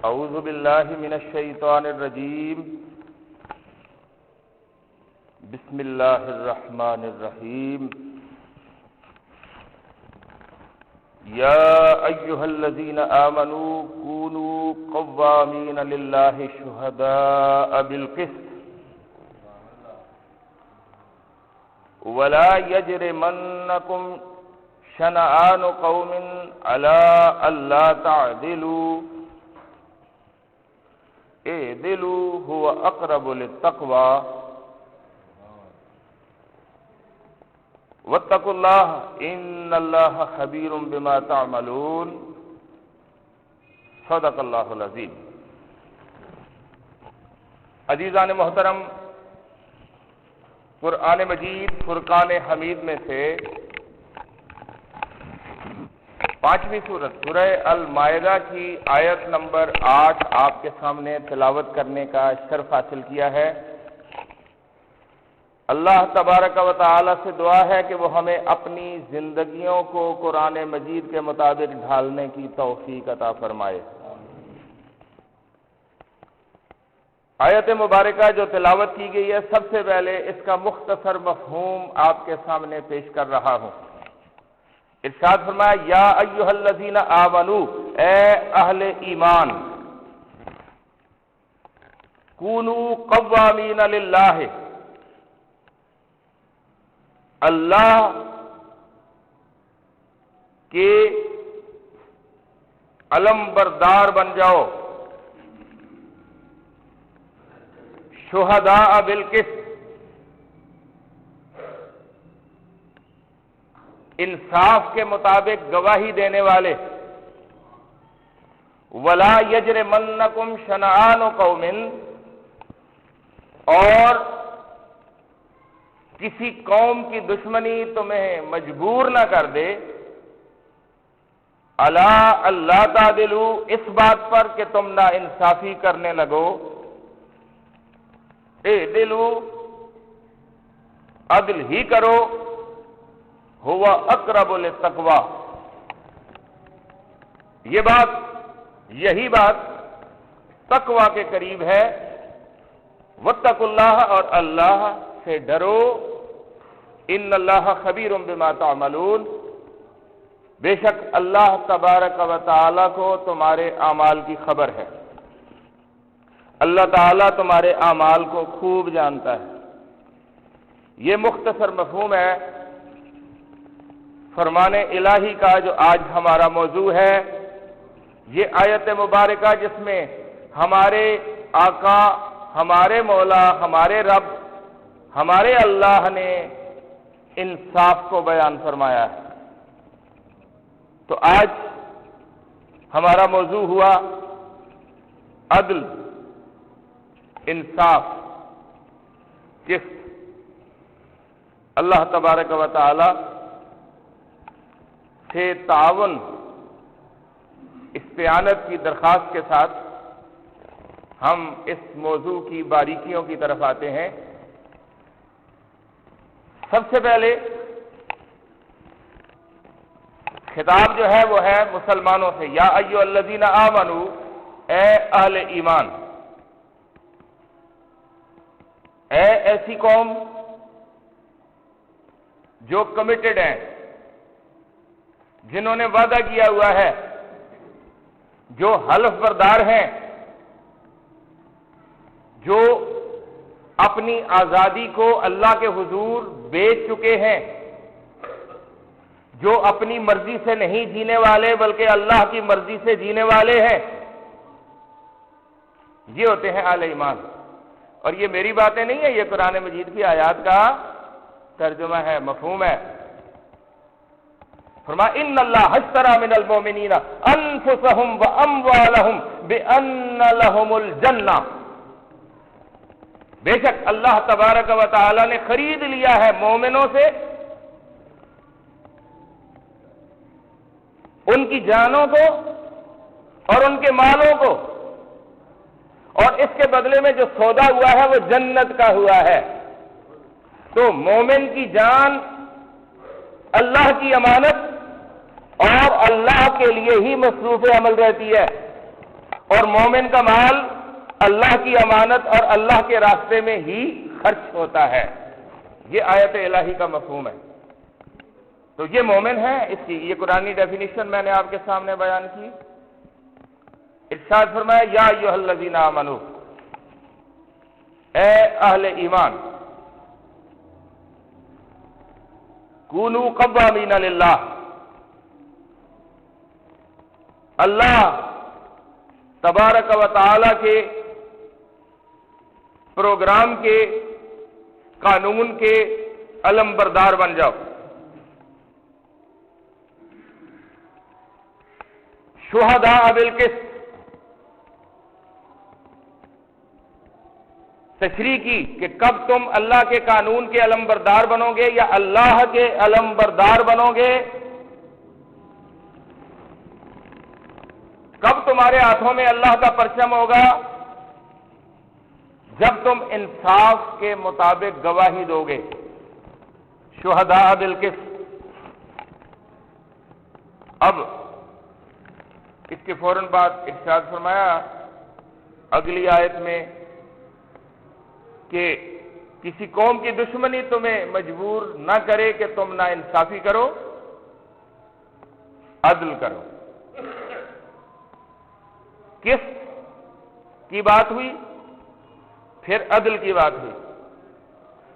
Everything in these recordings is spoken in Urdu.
اعوذ باللہ من الشیطان الرجیم بسم اللہ الرحمن الرحیم یا ایہا الذین آمنوا کونوا قوامین للہ شہداء بالقسط ولا یجرمنکم شنآن قوم علی الا تعدلوا اعدلوا هو اقرب للتقوى واتقوا اللہ ان اللہ خبیر بما تعملون صدق اللہ العظیم۔ عزیزان محترم، قرآن مجید فرقان حمید میں سے 5ویں سورت سورہ المائدہ کی آیت نمبر 8 آپ کے سامنے تلاوت کرنے کا شرف حاصل کیا ہے۔ اللہ تبارک و تعالی سے دعا ہے کہ وہ ہمیں اپنی زندگیوں کو قرآن مجید کے مطابق ڈھالنے کی توفیق عطا فرمائے۔ آیت مبارکہ جو تلاوت کی گئی ہے، سب سے پہلے اس کا مختصر مفہوم آپ کے سامنے پیش کر رہا ہوں۔ ارشاد فرمایا یا ایھا الذین آمنوا، اے اہل ایمان، کونوا قوامین للہ، اللہ کے علم بردار بن جاؤ، شہداء بالقسط، انصاف کے مطابق گواہی دینے والے، ولا یجرمنکم شنآن قوم، اور کسی قوم کی دشمنی تمہیں مجبور نہ کر دے، الا اللہ تعدلوا، اس بات پر کہ تم نا انصافی کرنے لگو، اعدلوا، عدل ہی کرو، ہوا اقرب للتقوی، یہی بات تقوی کے قریب ہے۔ واتقوا اللہ، اور اللہ سے ڈرو، ان اللہ خبیر بما تعملون، بے شک اللہ تبارک و تعالی کو تمہارے اعمال کی خبر ہے، اللہ تعالیٰ تمہارے اعمال کو خوب جانتا ہے۔ یہ مختصر مفہوم ہے فرمان الہی کا جو آج ہمارا موضوع ہے۔ یہ آیت مبارکہ جس میں ہمارے آقا، ہمارے مولا، ہمارے رب، ہمارے اللہ نے انصاف کو بیان فرمایا ہے۔ تو آج ہمارا موضوع ہوا عدل، انصاف، قسط۔ اللہ تبارک و تعالی سے تعاون، استعانت کی درخواست کے ساتھ ہم اس موضوع کی باریکیوں کی طرف آتے ہیں۔ سب سے پہلے خطاب جو ہے وہ ہے مسلمانوں سے، یا ایھا الذین آمنوا، اے اہل ایمان، اے ایسی قوم جو کمیٹڈ ہیں، جنہوں نے وعدہ کیا ہوا ہے، جو حلف بردار ہیں، جو اپنی آزادی کو اللہ کے حضور بیچ چکے ہیں، جو اپنی مرضی سے نہیں جینے والے بلکہ اللہ کی مرضی سے جینے والے ہیں، یہ ہوتے ہیں اہل ایمان۔ اور یہ میری باتیں نہیں ہیں، یہ قرآن مجید کی آیات کا ترجمہ ہے، مفہوم ہے۔ فرمایا ان اللہ اشتری من المؤمنین انفسهم واموالهم بان لهم الجنہ، بے شک اللہ تبارک و تعالی نے خرید لیا ہے مومنوں سے ان کی جانوں کو اور ان کے مالوں کو، اور اس کے بدلے میں جو سودا ہوا ہے وہ جنت کا ہوا ہے۔ تو مومن کی جان اللہ کی امانت اور اللہ کے لیے ہی مصروف عمل رہتی ہے۔ اور مومن کا مال اللہ کی امانت اور اللہ کے راستے میں ہی خرچ ہوتا ہے. یہ آیت الہی کا مفہوم ہے. تو یہ مومن ہے. اس کی یہ قرآنی ڈیفینیشن میں نے آپ کے سامنے بیان کی. ارشاد فرمایا یا ایھا الذین آمنو، اے اہل ایمان، کونوا قوامین للہ، اللہ تبارک و تعالی کے پروگرام کے، قانون کے علم بردار بن جاؤ. شہداء بالقسط، تشریح کی کہ کب تم اللہ کے قانون کے علم بردار بنو گے یا اللہ کے علم بردار بنو گے، کب تمہارے ہاتھوں میں اللہ کا پرچم ہوگا، جب تم انصاف کے مطابق گواہی دو گے. شہداء بالقسط. اب اس کے فوراً بعد ارشاد فرمایا اگلی آیت میں کہ کسی قوم کی دشمنی تمہیں مجبور نہ کرے کہ تم نا انصافی کرو، عدل کرو. قسط کی بات ہوئی، پھر عدل کی بات ہوئی،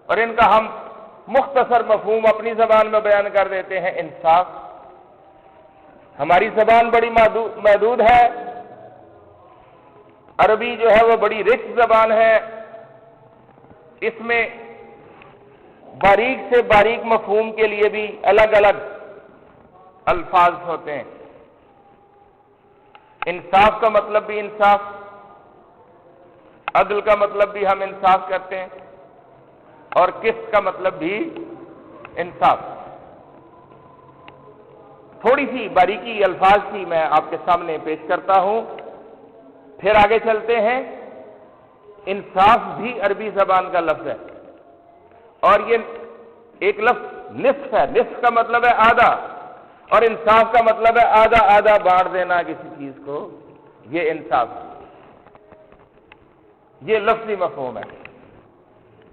اور ان کا ہم مختصر مفہوم اپنی زبان میں بیان کر دیتے ہیں. انصاف. ہماری زبان بڑی محدود ہے، عربی جو ہے وہ بڑی رچ زبان ہے، اس میں باریک سے باریک مفہوم کے لیے بھی الگ الگ الفاظ ہوتے ہیں. انصاف کا مطلب بھی انصاف، عدل کا مطلب بھی ہم انصاف کرتے ہیں، اور قسط کا مطلب بھی انصاف. تھوڑی سی باریکی الفاظ کی میں آپ کے سامنے پیش کرتا ہوں، پھر آگے چلتے ہیں. انصاف بھی عربی زبان کا لفظ ہے، اور یہ ایک لفظ نصف ہے. نصف کا مطلب ہے آدھا، اور انصاف کا مطلب ہے آدھا آدھا بانٹ دینا کسی چیز کو. یہ انصاف ہے. یہ لفظی مفہوم ہے.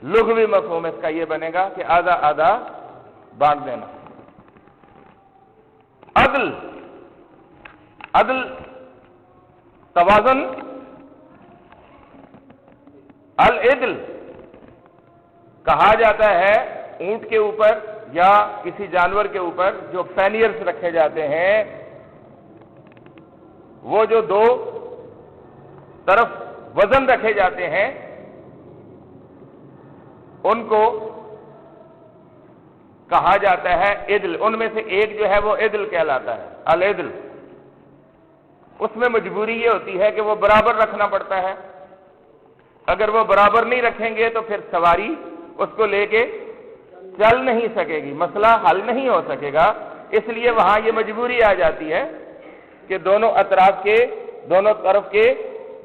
لغوی مفہوم اس کا یہ بنے گا کہ آدھا آدھا بانٹ دینا. عدل. عدل توازن. العدل کہا جاتا ہے اونٹ کے اوپر یا کسی جانور کے اوپر جو پینیئرز رکھے جاتے ہیں، وہ جو دو طرف وزن رکھے جاتے ہیں ان کو کہا جاتا ہے عدل. ان میں سے ایک جو ہے وہ عدل کہلاتا ہے، العدل. اس میں مجبوری یہ ہوتی ہے کہ وہ برابر رکھنا پڑتا ہے. اگر وہ برابر نہیں رکھیں گے تو پھر سواری اس کو لے کے چل نہیں سکے گی، مسئلہ حل نہیں ہو سکے گا. اس لیے وہاں یہ مجبوری آ جاتی ہے کہ دونوں اطراف کے، دونوں طرف کے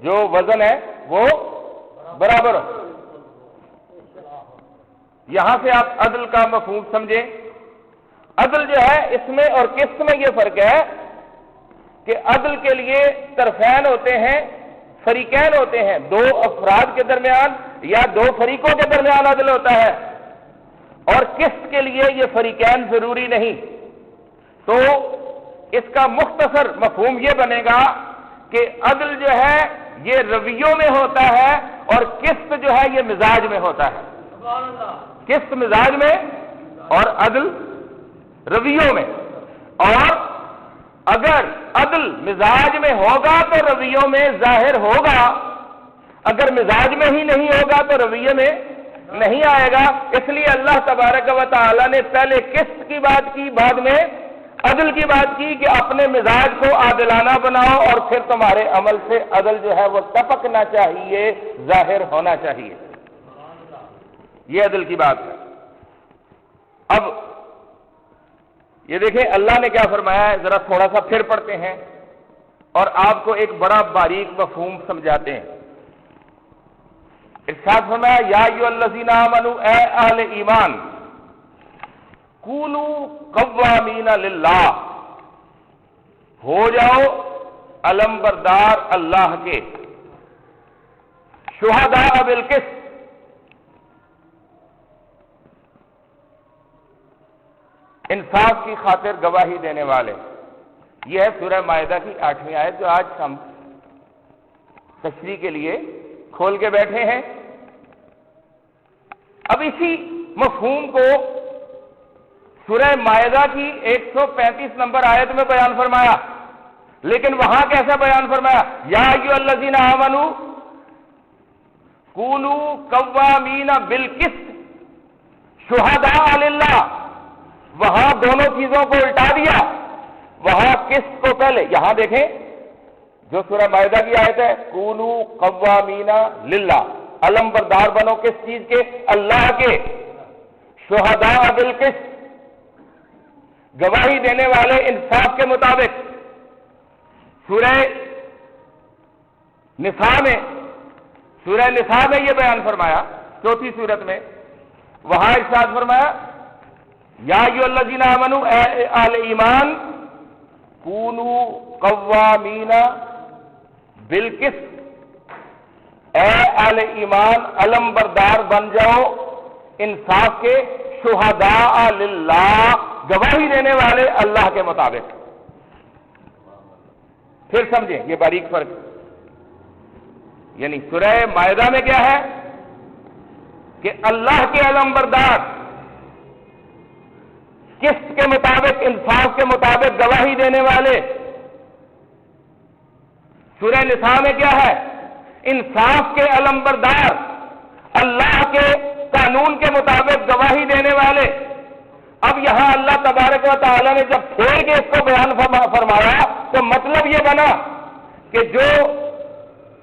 جو وزن ہے وہ برابر ہو. یہاں سے آپ عدل کا مفہوم سمجھیں. عدل جو ہے اس میں اور قسط میں یہ فرق ہے کہ عدل کے لیے طرفین ہوتے ہیں، فریقین ہوتے ہیں. دو افراد کے درمیان یا دو فریقوں کے درمیان عدل ہوتا ہے، اور قسط کے لیے یہ فریقین ضروری نہیں. تو اس کا مختصر مفہوم یہ بنے گا کہ عدل جو ہے یہ رویوں میں ہوتا ہے، اور قسط جو ہے یہ مزاج میں ہوتا ہے. قسط مزاج میں اور عدل رویوں میں. اور اگر عدل مزاج میں ہوگا تو رویوں میں ظاہر ہوگا، اگر مزاج میں ہی نہیں ہوگا تو رویے میں نہیں آئے گا. اس لیے اللہ تبارک و تعالی نے پہلے قسط کی بات کی، بعد میں عدل کی بات کی کہ اپنے مزاج کو عادلانہ بناؤ، اور پھر تمہارے عمل سے عدل جو ہے وہ ٹپکنا چاہیے، ظاہر ہونا چاہیے. یہ عدل کی بات ہے. اب یہ دیکھیں اللہ نے کیا فرمایا ہے، ذرا تھوڑا سا پھر پڑھتے ہیں اور آپ کو ایک بڑا باریک مفہوم سمجھاتے ہیں. ارشاد فرمایا یا ایھا الذین آمنوا، اے اہل ایمان، کونوا قوامین للہ، ہو جاؤ علمبردار اللہ کے، شہداء بالقسط، انصاف کی خاطر گواہی دینے والے۔ یہ ہے سورہ مائدہ کی 8ویں آیت جو آج ہم تشریح کے لیے کھول کے بیٹھے ہیں۔ اب اسی مفہوم کو سورہ مائدہ کی 135 نمبر آیت میں بیان فرمایا، لیکن وہاں کیسا بیان فرمایا؟ یا ایھا الذین آمنوا کونوا قوامین بالقسط شہداء للہ۔ وہاں دونوں چیزوں کو الٹا دیا، وہاں قسط کو پہلے، یہاں دیکھیں جو سورہ مائدہ کی آیت ہے، کونوا قوامین للہ، علمبردار بنو کس چیز کے؟ اللہ کے، شہداء بالقسط، گواہی دینے والے انصاف کے مطابق۔ سورہ نساء میں یہ بیان فرمایا، چوتھی سورت میں، وہاں ارشاد فرمایا یا ایھا الذین آمنوا، اے اہل ایمان، کونوا قوامین بالقسط، اے اہل ایمان علمبردار بن جاؤ انصاف کے، شہداء للہ، گواہی دینے والے اللہ کے مطابق۔ پھر سمجھیں یہ باریک فرق، یعنی سورہ مائدہ میں کیا ہے کہ اللہ کے علمبردار قسط کے مطابق، انصاف کے مطابق گواہی دینے والے۔ سورہ نساء میں کیا ہے؟ انصاف کے علمبردار، اللہ کے قانون کے مطابق گواہی دینے والے۔ اب یہاں اللہ تبارک و تعالی نے جب پھیر کے اس کو بیان فرمایا تو مطلب یہ بنا کہ جو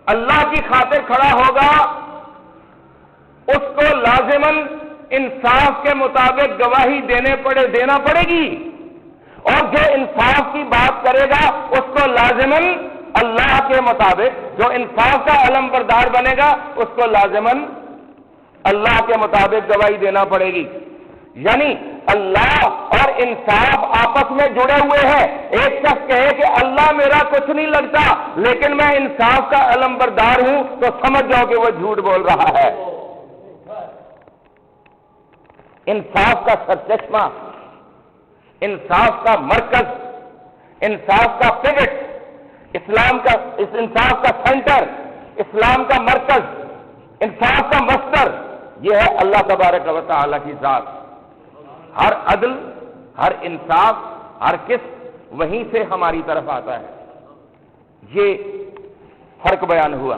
اللہ کی خاطر کھڑا ہوگا اس کو لازماً انصاف کے مطابق گواہی دینا پڑے گی، اور جو انصاف کی بات کرے گا اس کو لازماً اللہ کے مطابق، جو انصاف کا علمبردار بنے گا اس کو لازماً اللہ کے مطابق گواہی دینا پڑے گی۔ یعنی اللہ اور انصاف آپس میں جڑے ہوئے ہیں۔ ایک شخص کہے کہ اللہ میرا کچھ نہیں لگتا لیکن میں انصاف کا علمبردار ہوں، تو سمجھ جاؤ کہ وہ جھوٹ بول رہا ہے۔ انصاف کا سرچشمہ، انصاف کا مرکز، انصاف کا پگٹ، انصاف کا سینٹر، اسلام کا مرکز، انصاف کا مصدر، یہ ہے اللہ تبارک و تعالی کی ذات۔ ہر عدل، ہر انصاف، ہر قسط وہیں سے ہماری طرف آتا ہے۔ یہ فرق بیان ہوا۔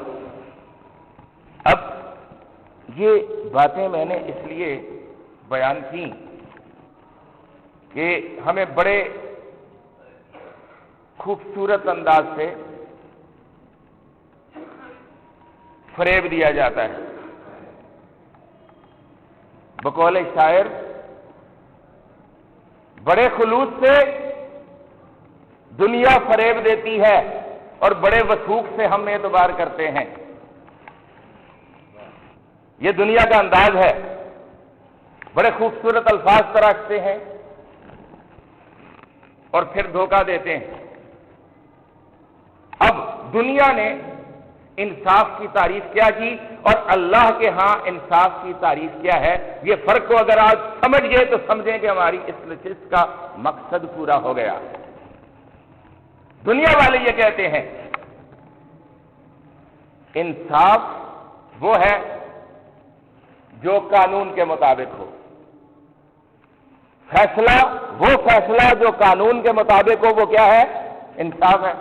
اب یہ باتیں میں نے اس لیے بیان کی کہ ہمیں بڑے خوبصورت انداز سے فریب دیا جاتا ہے۔ بقول شاعر بڑے خلوص سے دنیا فریب دیتی ہے اور بڑے وثوق سے ہم اعتبار کرتے ہیں۔ یہ دنیا کا انداز ہے، بڑے خوبصورت الفاظ تراشتے ہیں اور پھر دھوکہ دیتے ہیں۔ اب دنیا نے انصاف کی تعریف کیا کی اور اللہ کے ہاں انصاف کی تعریف کیا ہے، یہ فرق کو اگر آج سمجھ گئے تو سمجھیں کہ ہماری اس نشست کا مقصد پورا ہو گیا۔ دنیا والے یہ کہتے ہیں انصاف وہ ہے جو قانون کے مطابق ہو، وہ فیصلہ جو قانون کے مطابق ہو وہ کیا ہے؟ انصاف ہے۔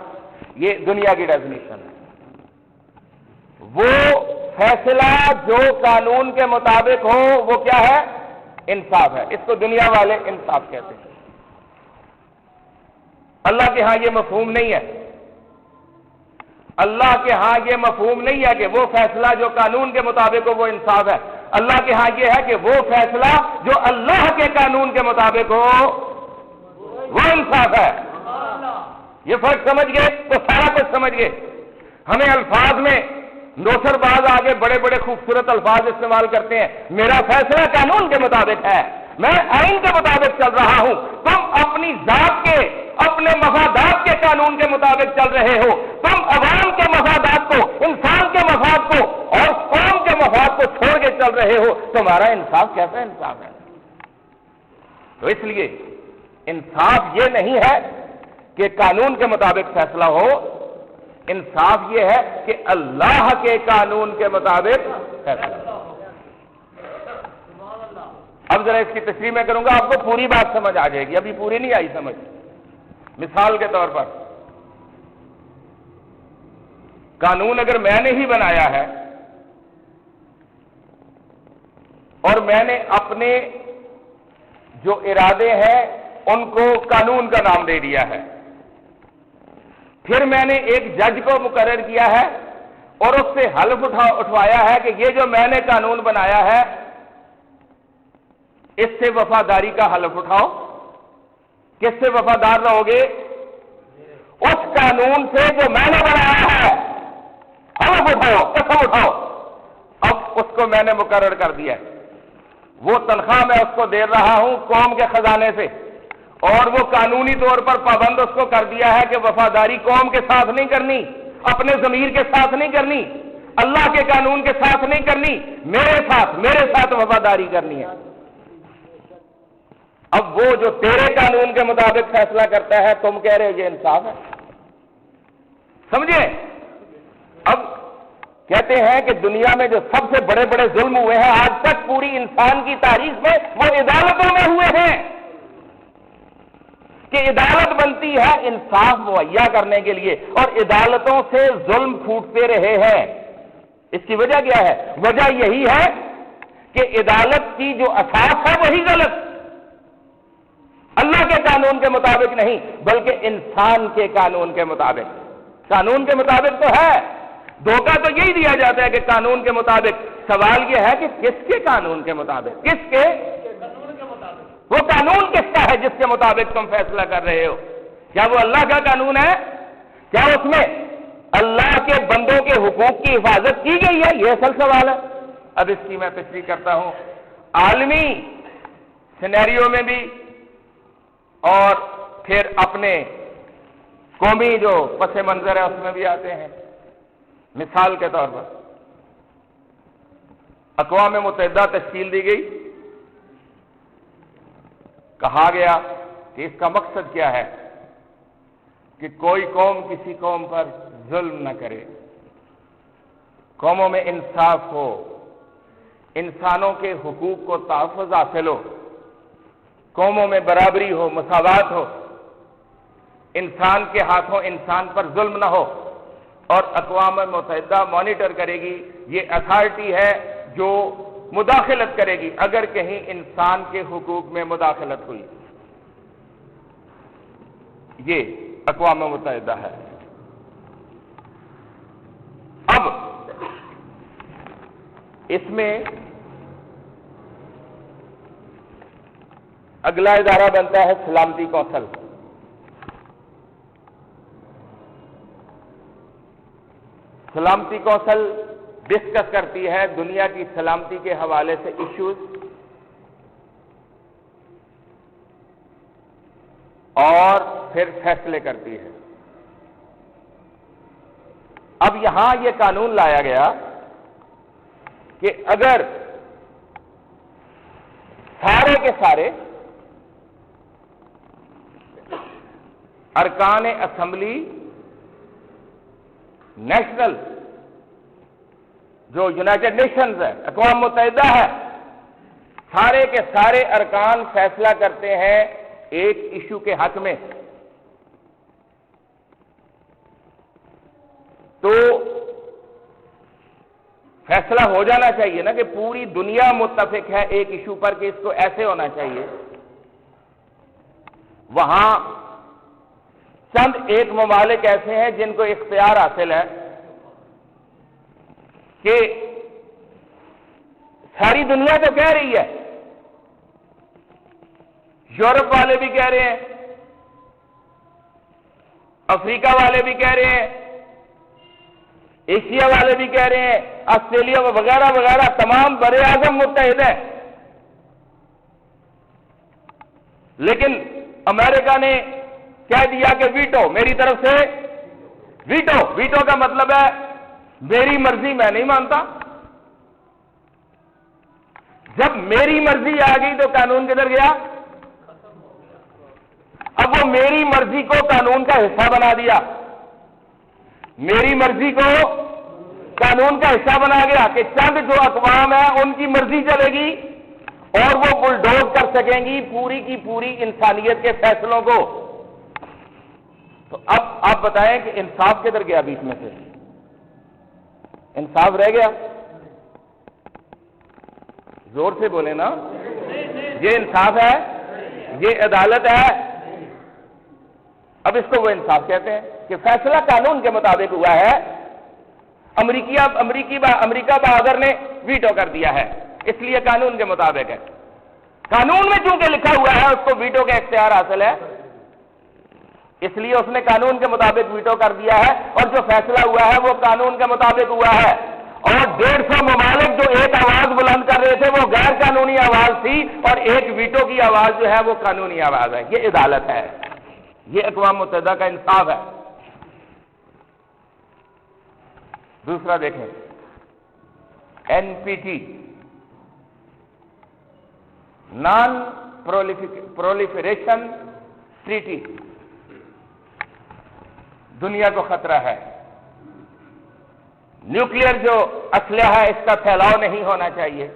یہ دنیا کی ڈیفینیشن ہے۔ وہ فیصلہ جو قانون کے مطابق ہو وہ کیا ہے؟ انصاف ہے۔ اس کو دنیا والے انصاف کہتے ہیں۔ اللہ کے ہاں یہ مفہوم نہیں ہے۔ اللہ کے ہاں یہ مفہوم نہیں ہے کہ وہ فیصلہ جو قانون کے مطابق ہو وہ انصاف ہے۔ اللہ کے ہاں یہ ہے کہ وہ فیصلہ جو اللہ کے قانون کے مطابق ہو وہ انصاف ہے۔ یہ فرق سمجھ گئے تو سارا کچھ سمجھ گئے۔ ہمیں الفاظ میں نوسر باز آگے بڑے بڑے خوبصورت الفاظ استعمال کرتے ہیں، میرا فیصلہ قانون کے مطابق ہے، میں آئین کے مطابق چل رہا ہوں، تم اپنی ذات کے اپنے مفادات کے قانون کے مطابق چل رہے ہو، تم عوام کے مفادات کو، انسان کے مفاد کو اور قوم کے مفاد کو چھوڑ کے چل رہے ہو، تمہارا انصاف کیسا انصاف ہے؟ تو اس لیے انصاف یہ نہیں ہے کہ قانون کے مطابق فیصلہ ہو، انصاف یہ ہے کہ اللہ کے قانون کے مطابق فیصلہ ہو۔ اب ذرا اس کی تشریح میں کروں گا، آپ کو پوری بات سمجھ آ جائے گی، ابھی پوری نہیں آئی سمجھ۔ مثال کے طور پر قانون اگر میں نے ہی بنایا ہے اور میں نے اپنے جو ارادے ہیں ان کو قانون کا نام دے دیا ہے، پھر میں نے ایک جج کو مقرر کیا ہے اور اس سے حلف اٹھوایا ہے کہ یہ جو میں نے قانون بنایا ہے اس سے وفاداری کا حلف اٹھاؤ۔ کس سے وفادار رہو گے؟ اس قانون سے جو میں نے بنایا ہے، حلف اٹھاؤ، قسم اٹھاؤ۔ اب اس کو میں نے مقرر کر دیا ہے، وہ تنخواہ میں اس کو دے رہا ہوں قوم کے خزانے سے، اور وہ قانونی طور پر پابند اس کو کر دیا ہے کہ وفاداری قوم کے ساتھ نہیں کرنی، اپنے ضمیر کے ساتھ نہیں کرنی، اللہ کے قانون کے ساتھ نہیں کرنی، میرے ساتھ وفاداری کرنی ہے۔ اب وہ جو تیرے قانون کے مطابق فیصلہ کرتا ہے، تم کہہ رہے ہو یہ انصاف ہے؟ سمجھے؟ اب کہتے ہیں کہ دنیا میں جو سب سے بڑے بڑے ظلم ہوئے ہیں آج تک پوری انسان کی تاریخ میں، وہ عدالتوں میں ہوئے ہیں، کہ عدالت بنتی ہے انصاف مہیا کرنے کے لیے اور عدالتوں سے ظلم پھوٹتے رہے ہیں۔ اس کی وجہ کیا ہے؟ وجہ یہی ہے کہ عدالت کی جو اساس ہے وہی غلط، اللہ کے قانون کے مطابق نہیں بلکہ انسان کے قانون کے مطابق۔ قانون کے مطابق تو ہے، دھوکہ تو یہی دیا جاتا ہے کہ قانون کے مطابق۔ سوال یہ ہے کہ کس کے قانون کے مطابق؟ کس کے؟ وہ قانون کس کا ہے جس کے مطابق تم فیصلہ کر رہے ہو؟ کیا وہ اللہ کا قانون ہے؟ کیا اس میں اللہ کے بندوں کے حقوق کی حفاظت کی گئی ہے؟ یہ اصل سوال ہے۔ اب اس کی میں تشریح کرتا ہوں، عالمی سینیریو میں بھی اور پھر اپنے قومی جو پس منظر ہے اس میں بھی آتے ہیں۔ مثال کے طور پر اقوام متحدہ تشکیل دی گئی، کہا گیا کہ اس کا مقصد کیا ہے کہ کوئی قوم کسی قوم پر ظلم نہ کرے، قوموں میں انصاف ہو، انسانوں کے حقوق کو تحفظ حاصل ہو، قوموں میں برابری ہو، مساوات ہو، انسان کے ہاتھوں انسان پر ظلم نہ ہو، اور اقوام متحدہ مانیٹر کرے گی۔ یہ اتھارٹی ہے جو مداخلت کرے گی اگر کہیں انسان کے حقوق میں مداخلت ہوئی۔ یہ اقوام متحدہ ہے۔ اب اس میں اگلا ادارہ بنتا ہے سلامتی کونسل۔ سلامتی کونسل ڈسکس کرتی ہے دنیا کی سلامتی کے حوالے سے ایشوز، اور پھر فیصلے کرتی ہے۔ اب یہاں یہ قانون لایا گیا کہ اگر سارے کے سارے ارکان اسمبلی نیشنل جو یونائٹڈ نیشنز ہے، اقوام متحدہ ہے، سارے کے سارے ارکان فیصلہ کرتے ہیں ایک ایشو کے حق میں، تو فیصلہ ہو جانا چاہیے نا کہ پوری دنیا متفق ہے ایک ایشو پر کہ اس کو ایسے ہونا چاہیے۔ وہاں چند ایک ممالک ایسے ہیں جن کو اختیار حاصل ہے کہ ساری دنیا تو کہہ رہی ہے، یورپ والے بھی کہہ رہے ہیں، افریقہ والے بھی کہہ رہے ہیں، ایشیا والے بھی کہہ رہے ہیں، آسٹریلیا وغیرہ وغیرہ تمام بر اعظم متحد ہیں، لیکن امریکہ نے کہہ دیا کہ ویٹو، میری طرف سے ویٹو۔ ویٹو کا مطلب ہے میری مرضی میں نہیں مانتا۔ جب میری مرضی آ گئی تو قانون کدھر گیا؟ اب وہ میری مرضی کو قانون کا حصہ بنا دیا، میری مرضی کو قانون کا حصہ بنا گیا کہ چند جو اقوام ہیں ان کی مرضی چلے گی اور وہ بلڈوز کر سکیں گی پوری کی پوری انسانیت کے فیصلوں کو۔ تو اب آپ بتائیں کہ انصاف کدھر گیا بیچ میں سے؟ انصاف رہ گیا؟ زور سے بولے نا، یہ انصاف ہے؟ یہ عدالت ہے؟ اب اس کو وہ انصاف کہتے ہیں کہ فیصلہ قانون کے مطابق ہوا ہے، امریکہ بہادر نے ویٹو کر دیا ہے، اس لیے قانون کے مطابق ہے۔ قانون میں چونکہ لکھا ہوا ہے اس کو ویٹو کا اختیار حاصل ہے، اس لیے اس نے قانون کے مطابق ویٹو کر دیا ہے، اور جو فیصلہ ہوا ہے وہ قانون کے مطابق ہوا ہے۔ اور 150 ممالک جو ایک آواز بلند کر رہے تھے وہ غیر قانونی آواز تھی، اور ایک ویٹو کی آواز جو ہے وہ قانونی آواز ہے۔ یہ عدالت ہے، یہ اقوام متحدہ کا انصاف ہے۔ دوسرا دیکھیں، NPT، نان پرولیفریشن ٹریٹی، دنیا کو خطرہ ہے، نیوکلیئر جو اسلحہ ہے اس کا پھیلاؤ نہیں ہونا چاہیے،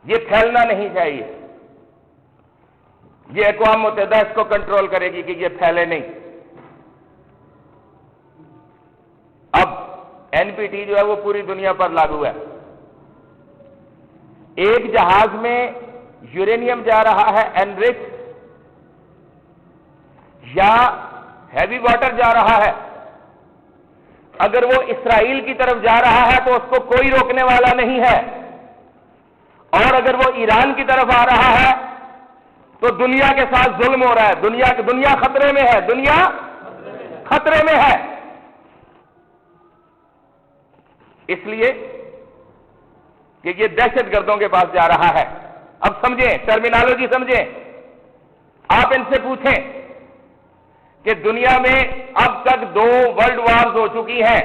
یہ پھیلنا نہیں چاہیے، یہ اقوام متحدہ اس کو کنٹرول کرے گی کہ یہ پھیلے نہیں۔ اب NPT جو ہے وہ پوری دنیا پر لاگو ہے۔ ایک جہاز میں یورینیم جا رہا ہے انرچ، یا ہیوی واٹر جا رہا ہے، اگر وہ اسرائیل کی طرف جا رہا ہے تو اس کو کوئی روکنے والا نہیں ہے، اور اگر وہ ایران کی طرف آ رہا ہے تو دنیا کے ساتھ ظلم ہو رہا ہے، دنیا خطرے میں ہے، دنیا خطرے میں ہے۔ اس لیے کہ یہ دہشت گردوں کے پاس جا رہا ہے۔ اب سمجھیں، ٹرمینالوجی سمجھیں، آپ ان سے پوچھیں کہ دنیا میں اب تک 2 ورلڈ وارز ہو چکی ہیں۔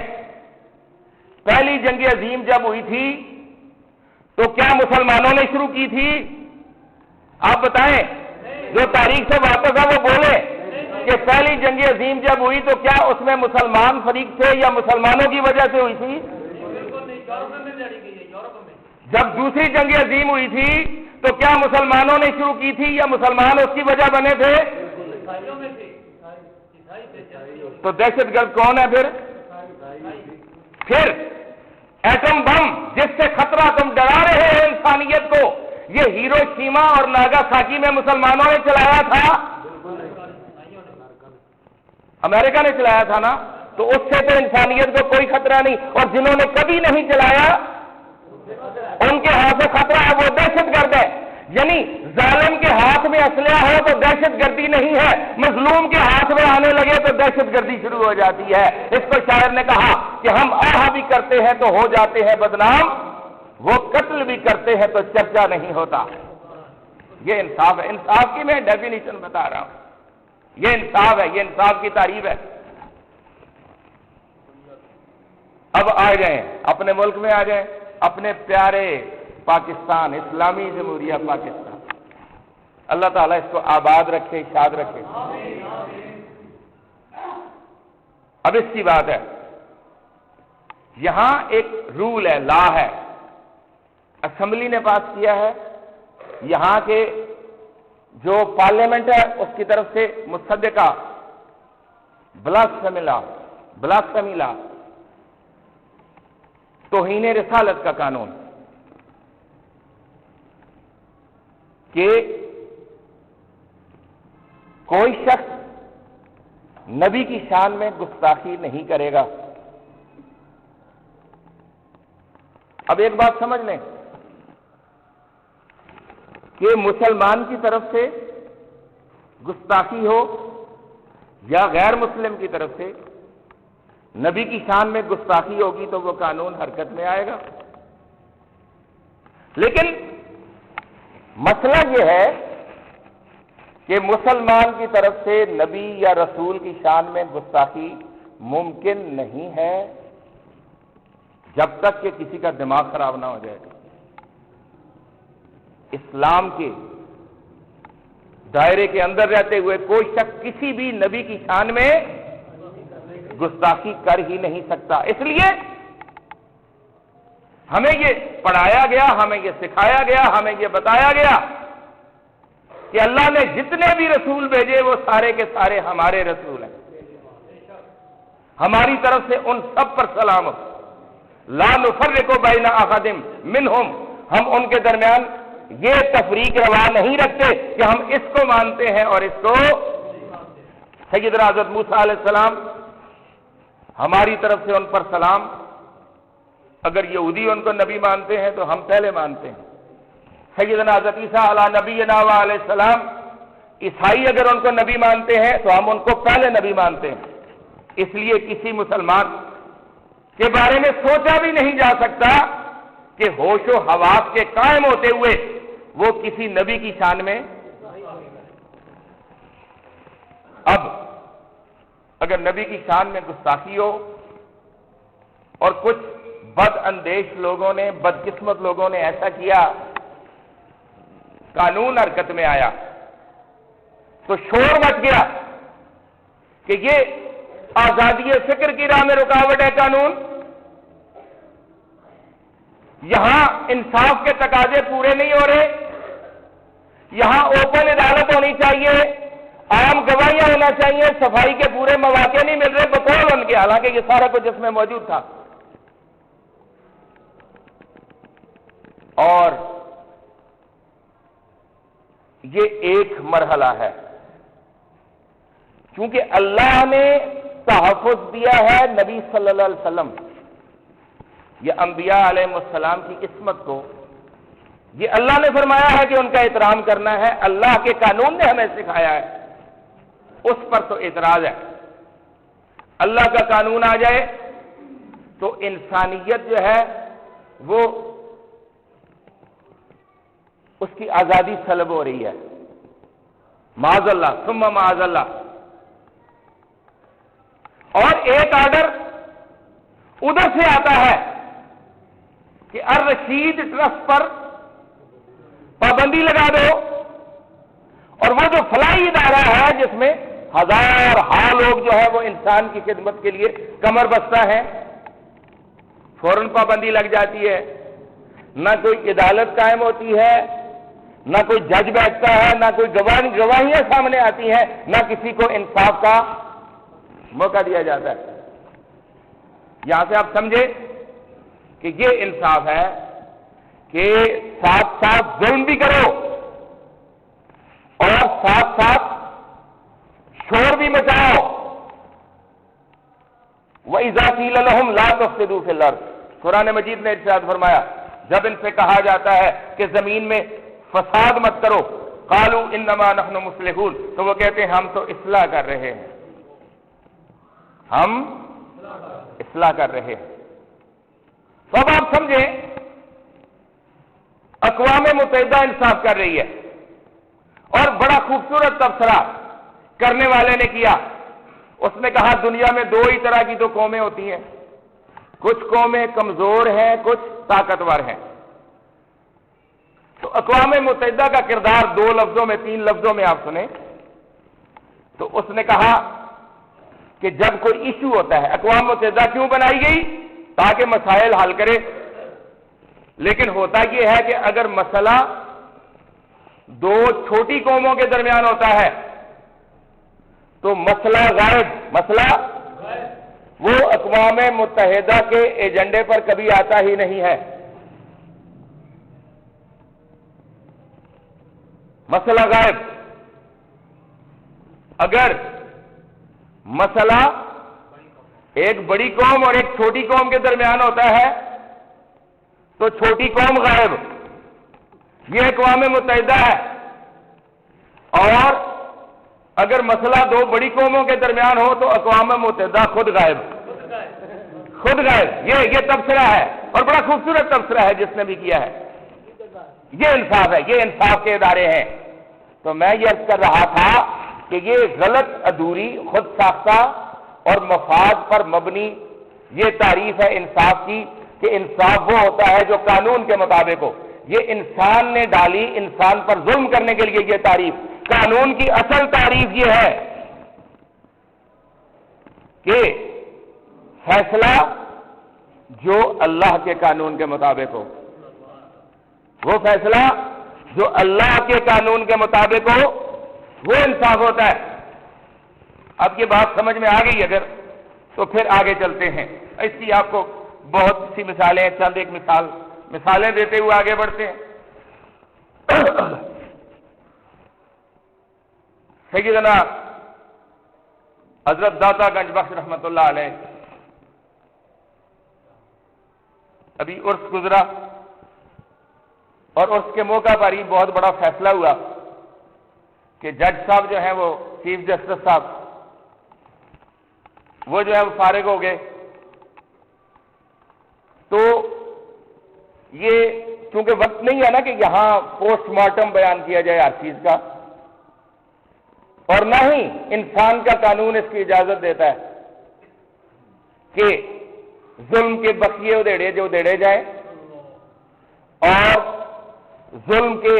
پہلی جنگ عظیم جب ہوئی تھی تو کیا مسلمانوں نے شروع کی تھی؟ آپ بتائیں، جو تاریخ سے واپس ہے وہ بولے کہ پہلی جنگ عظیم جب ہوئی تو کیا اس میں مسلمان فریق تھے یا مسلمانوں کی وجہ سے ہوئی تھی؟ جب دوسری جنگ عظیم ہوئی تھی تو کیا مسلمانوں نے شروع کی تھی یا مسلمان اس کی وجہ بنے تھے؟ تو دہشت گرد کون ہے پھر ایٹم بم جس سے خطرہ تم ڈرا رہے ہو انسانیت کو، یہ ہیروشیما اور ناگاساکی میں مسلمانوں نے چلایا تھا، امریکہ نے چلایا تھا نا، تو اس سے تو انسانیت کو کوئی خطرہ نہیں، اور جنہوں نے کبھی نہیں چلایا ان کے ہاتھ سے خطرہ ہے، وہ دہشت گرد ہے۔ یعنی ظالم کے ہاتھ میں اسلحہ ہو تو دہشت گردی نہیں ہے، مظلوم کے ہاتھ میں آنے لگے تو دہشت گردی شروع ہو جاتی ہے۔ اس کو شاعر نے کہا کہ ہم آہا بھی کرتے ہیں تو ہو جاتے ہیں بدنام، وہ قتل بھی کرتے ہیں تو چرچا نہیں ہوتا۔ یہ انصاف ہے، انصاف کی میں ڈیفینیشن بتا رہا ہوں، یہ انصاف ہے، یہ انصاف کی تعریف ہے۔ اب آ جائیں اپنے ملک میں، آ جائیں اپنے پیارے پاکستان، اسلامی جمہوریہ پاکستان، اللہ تعالیٰ اس کو آباد رکھے، شاد رکھے۔ اب اس کی بات ہے، یہاں ایک رول ہے، لا ہے، اسمبلی نے پاس کیا ہے، یہاں کے جو پارلیمنٹ ہے اس کی طرف سے مصدقہ بلاسفیمی لا، توہین رسالت کا قانون، کہ کوئی شخص نبی کی شان میں گستاخی نہیں کرے گا۔ اب ایک بات سمجھ لیں کہ مسلمان کی طرف سے گستاخی ہو یا غیر مسلم کی طرف سے نبی کی شان میں گستاخی ہوگی تو وہ قانون حرکت میں آئے گا۔ لیکن مسئلہ یہ ہے کہ مسلمان کی طرف سے نبی یا رسول کی شان میں گستاخی ممکن نہیں ہے جب تک کہ کسی کا دماغ خراب نہ ہو جائے. اسلام کے دائرے کے اندر رہتے ہوئے کوئی شخص کسی بھی نبی کی شان میں گستاخی کر ہی نہیں سکتا. اس لیے ہمیں یہ پڑھایا گیا، ہمیں یہ سکھایا گیا، ہمیں یہ بتایا گیا کہ اللہ نے جتنے بھی رسول بھیجے وہ سارے کے سارے ہمارے رسول ہیں. ہماری طرف سے ان سب پر سلام ہو. لا نفرق بین احد منہم، ہم ان کے درمیان یہ تفریق روا نہیں رکھتے کہ ہم اس کو مانتے ہیں اور اس کو. سیدنا حضرت موسیٰ علیہ السلام، ہماری طرف سے ان پر سلام. اگر یہودی ان کو نبی مانتے ہیں تو ہم پہلے مانتے ہیں. سیدنا حضرت عیسیٰ علیہ نبینا علیہ السلام، عیسائی اگر ان کو نبی مانتے ہیں تو ہم ان کو پہلے نبی مانتے ہیں. اس لیے کسی مسلمان کے بارے میں سوچا بھی نہیں جا سکتا کہ ہوش و حواس کے قائم ہوتے ہوئے وہ کسی نبی کی شان میں. اب اگر نبی کی شان میں گستاخی ہو اور کچھ بد اندیش لوگوں نے، بدقسمت لوگوں نے ایسا کیا، قانون حرکت میں آیا تو شور مچ گیا کہ یہ آزادی فکر کی راہ میں رکاوٹ ہے قانون. یہاں انصاف کے تقاضے پورے نہیں ہو رہے، یہاں اوپن عدالت ہونی چاہیے، عام گواہیاں ہونا چاہیے، صفائی کے پورے مواقع نہیں مل رہے بقول ان کے، حالانکہ یہ سارا کچھ اس میں موجود تھا. اور یہ ایک مرحلہ ہے، کیونکہ اللہ نے تحفظ دیا ہے نبی صلی اللہ علیہ وسلم یا انبیاء علیہ السلام کی عصمت کو. یہ اللہ نے فرمایا ہے کہ ان کا احترام کرنا ہے، اللہ کے قانون نے ہمیں سکھایا ہے. اس پر تو اعتراض ہے. اللہ کا قانون آ جائے تو انسانیت جو ہے وہ اس کی آزادی سلب ہو رہی ہے. معاذ اللہ ثم معاذ اللہ. اور ایک آرڈر ادھر سے آتا ہے کہ الرشید ٹرسٹ پر پابندی لگا دو، اور وہ جو فلاحی ادارہ ہے جس میں ہزار لوگ جو ہے وہ انسان کی خدمت کے لیے کمر بستہ ہیں، فوراً پابندی لگ جاتی ہے. نہ کوئی عدالت قائم ہوتی ہے، نہ کوئی جج بیٹھتا ہے، نہ کوئی گواہیاں سامنے آتی ہیں، نہ کسی کو انصاف کا موقع دیا جاتا ہے. یہاں سے آپ سمجھے کہ یہ انصاف ہے کہ ساتھ ساتھ ظلم بھی کرو اور ساتھ ساتھ شور بھی مچاؤ. وَإِذَا قِيلَ لَهُمْ لَا تُفْسِدُوا فِي الْأَرْضِ، قرآن مجید نے ارشاد فرمایا جب ان سے کہا جاتا ہے کہ زمین میں فساد مت کرو، قالوا انما نحن مصلحون، تو وہ کہتے ہیں ہم تو اصلاح کر رہے ہیں، ہم اصلاح کر رہے ہیں. تو اب آپ سمجھیں اقوام متحدہ انصاف کر رہی ہے، اور بڑا خوبصورت تبصرہ کرنے والے نے کیا. اس نے کہا دنیا میں دو ہی طرح کی تو قومیں ہوتی ہیں، کچھ قومیں کمزور ہیں، کچھ طاقتور ہیں. تو اقوام متحدہ کا کردار دو لفظوں میں، تین لفظوں میں آپ سنیں تو اس نے کہا کہ جب کوئی ایشو ہوتا ہے، اقوام متحدہ کیوں بنائی گئی؟ تاکہ مسائل حل کرے. لیکن ہوتا یہ ہے کہ اگر مسئلہ دو چھوٹی قوموں کے درمیان ہوتا ہے تو مسئلہ غائب، مسئلہ وہ اقوام متحدہ کے ایجنڈے پر کبھی آتا ہی نہیں ہے. مسئلہ غائب. اگر مسئلہ ایک بڑی قوم اور ایک چھوٹی قوم کے درمیان ہوتا ہے تو چھوٹی قوم غائب، یہ اقوام متحدہ ہے. اور اگر مسئلہ دو بڑی قوموں کے درمیان ہو تو اقوام متحدہ خود غائب، خود غائب. یہ تبصرہ ہے اور بڑا خوبصورت تبصرہ ہے جس نے بھی کیا ہے. یہ انصاف ہے، یہ انصاف کے ادارے ہیں. تو میں یہ عرض کر رہا تھا کہ یہ غلط، ادھوری، خود ساختہ اور مفاد پر مبنی یہ تعریف ہے انصاف کی کہ انصاف وہ ہوتا ہے جو قانون کے مطابق ہو. یہ انسان نے ڈالی انسان پر ظلم کرنے کے لیے یہ تعریف. قانون کی اصل تعریف یہ ہے کہ فیصلہ جو اللہ کے قانون کے مطابق ہو، وہ فیصلہ جو اللہ کے قانون کے مطابق ہو وہ انصاف ہوتا ہے. اب یہ بات سمجھ میں آ گئی اگر تو پھر آگے چلتے ہیں. اس کی آپ کو بہت سی مثالیں، چند ایک مثالیں دیتے ہوئے آگے بڑھتے ہیں. سیدنا حضرت داتا گنج بخش رحمت اللہ علیہ، ابھی عرس گزرا اور عرس کے موقع پر ہی بہت بڑا فیصلہ ہوا کہ جج صاحب جو ہیں وہ چیف جسٹس صاحب وہ جو ہے وہ فارغ ہو گئے. تو یہ چونکہ وقت نہیں ہے نا کہ یہاں پوسٹ مارٹم بیان کیا جائے ہر چیز کا، اور نہ ہی انسان کا قانون اس کی اجازت دیتا ہے کہ ظلم کے بقیے ادھیڑے جو ادھیڑے جائیں اور ظلم کے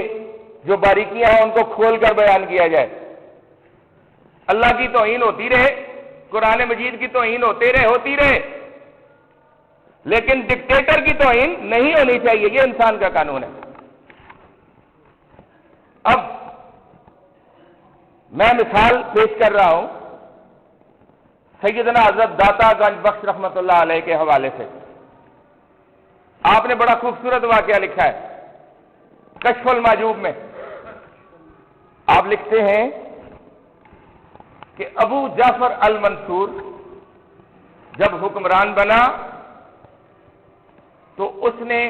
جو باریکیاں ہیں ان کو کھول کر بیان کیا جائے. اللہ کی توہین ہوتی رہے، قرآن مجید کی توہین ہوتی رہے، لیکن ڈکٹیٹر کی توہین نہیں ہونی چاہیے. یہ انسان کا قانون ہے. اب میں مثال پیش کر رہا ہوں سیدنا حضرت داتا گنج بخش رحمت اللہ علیہ کے حوالے سے. آپ نے بڑا خوبصورت واقعہ لکھا ہے کشف المحجوب میں. آپ لکھتے ہیں کہ ابو جعفر المنصور جب حکمران بنا تو اس نے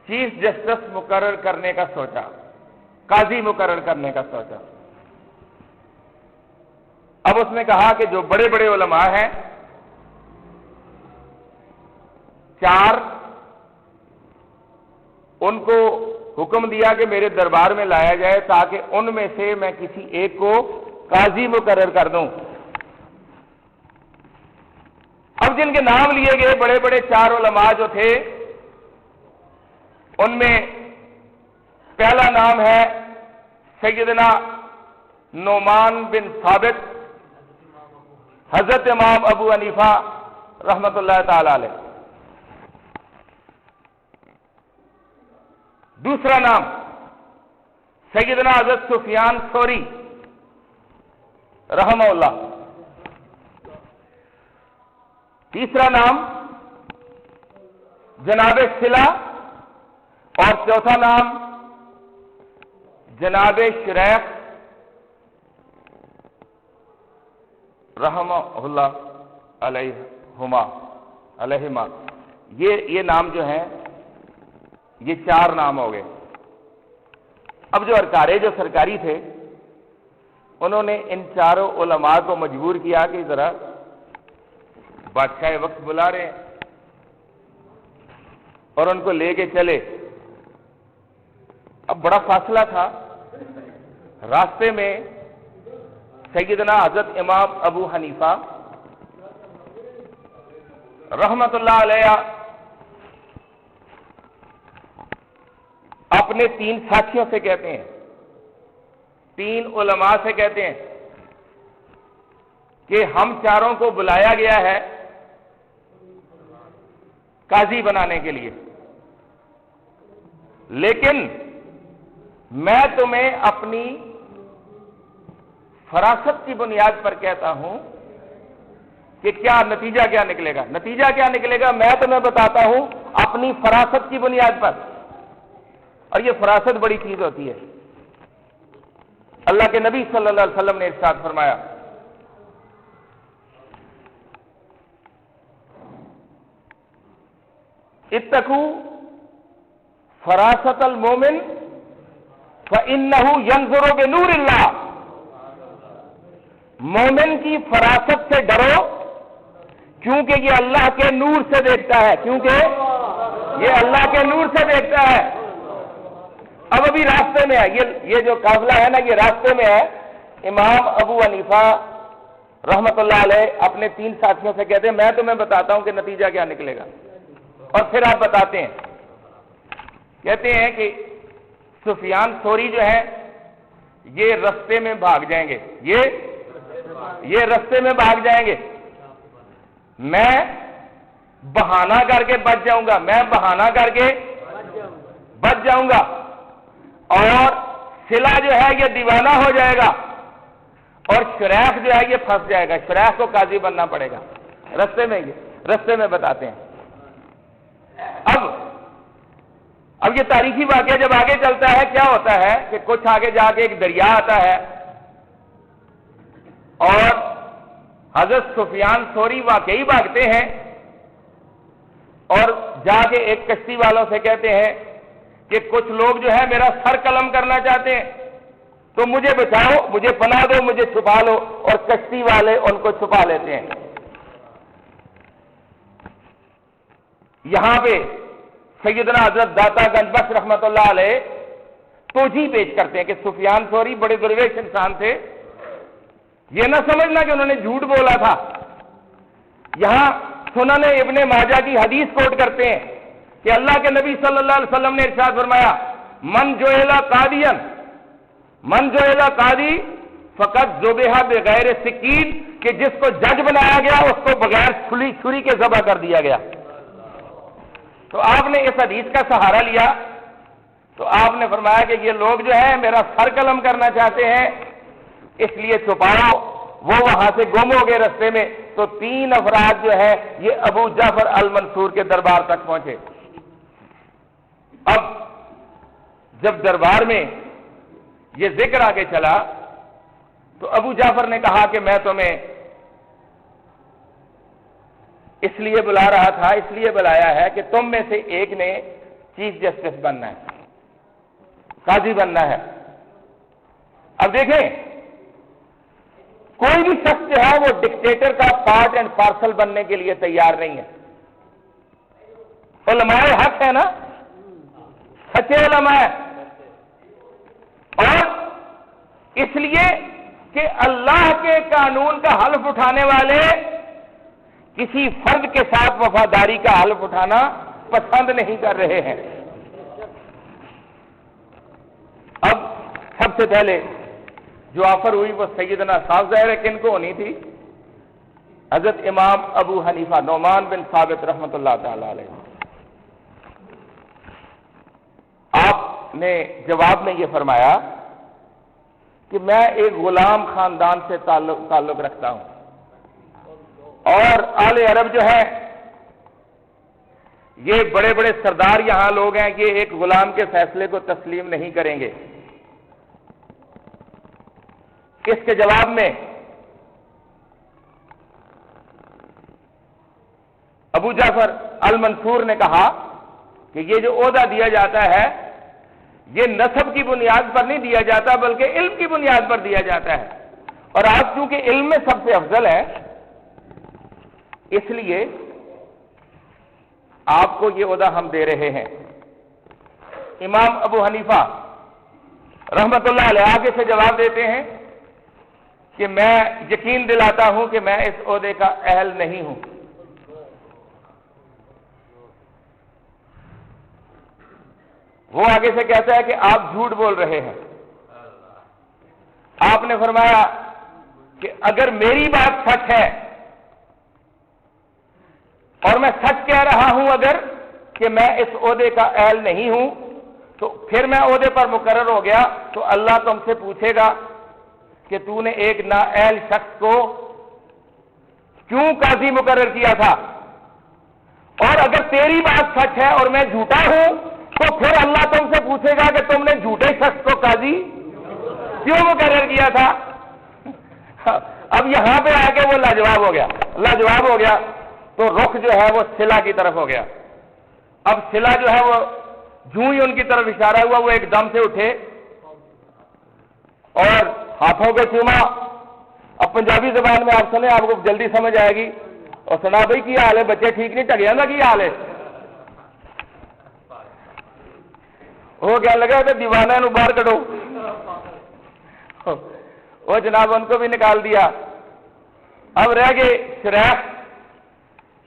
چیف جسٹس مقرر کرنے کا سوچا، قاضی مقرر کرنے کا سوچا. اب اس نے کہا کہ جو بڑے بڑے علماء ہیں 4 ان کو حکم دیا کہ میرے دربار میں لایا جائے تاکہ ان میں سے میں کسی ایک کو قاضی مقرر کر دوں. اب جن کے نام لیے گئے بڑے بڑے 4 علماء جو تھے ان میں پہلا نام ہے سیدنا نعمان بن ثابت، حضرت امام ابو حنیفہ رحمت اللہ تعالی علیہ. دوسرا نام سیدنا حضرت سفیان ثوری رحمہ اللہ. تیسرا نام جناب صلہ، اور چوتھا نام جناب شریح رحمہ اللہ علیہما. یہ نام جو ہیں یہ 4 نام ہو گئے. اب جو ارکارے جو سرکاری تھے انہوں نے ان 4 علماء کو مجبور کیا کہ ذرا بادشاہ وقت بلا رہے ہیں اور ان کو لے کے چلے. اب بڑا فاصلہ تھا. راستے میں سیدنا حضرت امام ابو حنیفہ رحمت اللہ علیہ اپنے 3 ساتھیوں سے کہتے ہیں، 3 علماء سے کہتے ہیں کہ ہم 4 کو بلایا گیا ہے قاضی بنانے کے لیے، لیکن میں تمہیں اپنی فراست کی بنیاد پر کہتا ہوں کہ کیا نتیجہ کیا نکلے گا. نتیجہ کیا نکلے گا میں تمہیں بتاتا ہوں اپنی فراست کی بنیاد پر. اور یہ فراست بڑی چیز ہوتی ہے. اللہ کے نبی صلی اللہ علیہ وسلم نے ارشاد فرمایا اتقوا فراست المومن فإنه ينظر بنور اللہ. مومن کی فراست سے ڈرو کیونکہ یہ اللہ کے نور سے دیکھتا ہے، کیونکہ یہ اللہ کے نور سے دیکھتا ہے. اب ابھی راستے میں ہے، یہ جو قافلہ ہے نا یہ راستے میں ہے. امام ابو حنیفہ رحمت اللہ علیہ اپنے 3 ساتھیوں سے کہتے ہیں میں تمہیں بتاتا ہوں کہ نتیجہ کیا نکلے گا، اور پھر آپ بتاتے ہیں. کہتے ہیں کہ سفیان ثوری جو ہے یہ رستے میں بھاگ جائیں گے، یہ رستے میں بھاگ جائیں گے، میں بہانہ کر کے بچ جاؤں گا، میں بہانہ کر کے بچ جاؤں گا، اور صلہ جو ہے یہ دیوانہ ہو جائے گا، اور شریح جو ہے یہ پھنس جائے گا، شریح کو قاضی بننا پڑے گا. رستے میں بتاتے ہیں. اب یہ تاریخی واقعہ جب آگے چلتا ہے کیا ہوتا ہے کہ کچھ آگے جا کے ایک دریا آتا ہے، اور حضرت سفیان ثوری واقعی بھاگتے ہیں اور جا کے ایک کشتی والوں سے کہتے ہیں کہ کچھ لوگ جو ہے میرا سر قلم کرنا چاہتے ہیں، تو مجھے بچاؤ، مجھے پناہ دو، مجھے چھپا لو، اور کشتی والے ان کو چھپا لیتے ہیں. یہاں پہ سیدنا حضرت داتا گنج بخش رحمت اللہ علیہ توجیہ پیش کرتے ہیں کہ سفیان ثوری بڑے درویش انسان تھے، یہ نہ سمجھنا کہ انہوں نے جھوٹ بولا تھا. یہاں سنن ابن ماجہ کی حدیث کوٹ کرتے ہیں کہ اللہ کے نبی صلی اللہ علیہ وسلم نے ارشاد فرمایا من جعل قاضی فقط ذبح بغیر سکین، کہ جس کو جج بنایا گیا اس کو بغیر چھری کے ذبح کر دیا گیا. تو آپ نے اس حدیث کا سہارا لیا، تو آپ نے فرمایا کہ یہ لوگ جو ہے میرا سر قلم کرنا چاہتے ہیں، اس لیے چھپاؤ. وہ وہاں سے گم ہو گئے رستے میں. تو 3 افراد جو ہے یہ ابو جعفر المنصور کے دربار تک پہنچے. اب جب دربار میں یہ ذکر آگے چلا تو ابو جعفر نے کہا کہ میں تمہیں اس لیے بلا رہا تھا، اس لیے بلایا ہے کہ تم میں سے ایک نے چیف جسٹس بننا ہے، قاضی بننا ہے. اب دیکھیں کوئی بھی شخص جو ہے وہ ڈکٹیٹر کا پارٹ اینڈ پارسل بننے کے لیے تیار نہیں ہے. علماء حق ہے نا، سچے علماء ہے، اور اس لیے کہ اللہ کے قانون کا حلف اٹھانے والے کسی فرد کے ساتھ وفاداری کا حلف اٹھانا پسند نہیں کر رہے ہیں. اب سب سے پہلے جو آفر ہوئی وہ سیدنا صاحب ظاہر ہے کن کو ہونی تھی؟ حضرت امام ابو حنیفہ نعمان بن ثابت رحمت اللہ تعالی علیہ. آپ نے جواب میں یہ فرمایا کہ میں ایک غلام خاندان سے تعلق رکھتا ہوں، اور آل عرب جو ہے یہ بڑے بڑے سردار یہاں لوگ ہیں، یہ ایک غلام کے فیصلے کو تسلیم نہیں کریں گے. اس کے جواب میں ابو جعفر المنصور نے کہا کہ یہ جو عہدہ دیا جاتا ہے یہ نسب کی بنیاد پر نہیں دیا جاتا بلکہ علم کی بنیاد پر دیا جاتا ہے، اور آپ چونکہ علم میں سب سے افضل ہے اس لیے آپ کو یہ عہدہ ہم دے رہے ہیں. امام ابو حنیفہ رحمت اللہ علیہ آگے سے جواب دیتے ہیں کہ میں یقین دلاتا ہوں کہ میں اس عہدے کا اہل نہیں ہوں. وہ آگے سے کہتا ہے کہ آپ جھوٹ بول رہے ہیں. آپ نے فرمایا کہ اگر میری بات سچ ہے اور میں سچ کہہ رہا ہوں اگر کہ میں اس عہدے کا اہل نہیں ہوں تو پھر میں عہدے پر مقرر ہو گیا تو اللہ تم سے پوچھے گا کہ تو نے ایک نااہل شخص کو کیوں قاضی مقرر کیا تھا، اور اگر تیری بات سچ ہے اور میں جھوٹا ہوں تو پھر اللہ تم سے پوچھے گا کہ تم نے جھوٹے شخص کو قاضی کیوں مقرر کیا تھا. اب یہاں پہ آ کے وہ لاجواب ہو گیا تو رخ جو ہے وہ صلہ کی طرف ہو گیا. اب صلہ جو ہے وہ جوں ہی ان کی طرف اشارہ ہوا وہ ایک دم سے اٹھے اور ہاتھوں کو چوما. اب پنجابی زبان میں آپ سنیں آپ کو جلدی سمجھ آئے گی. اور سنا بھائی کی حال ہے، بچے ٹھیک نہیں ٹگیا نا کی حال ہے. وہ کہنے لگا کہ دیوانہ نو باہر کڈو. وہ جناب ان کو بھی نکال دیا. اب رہ گئے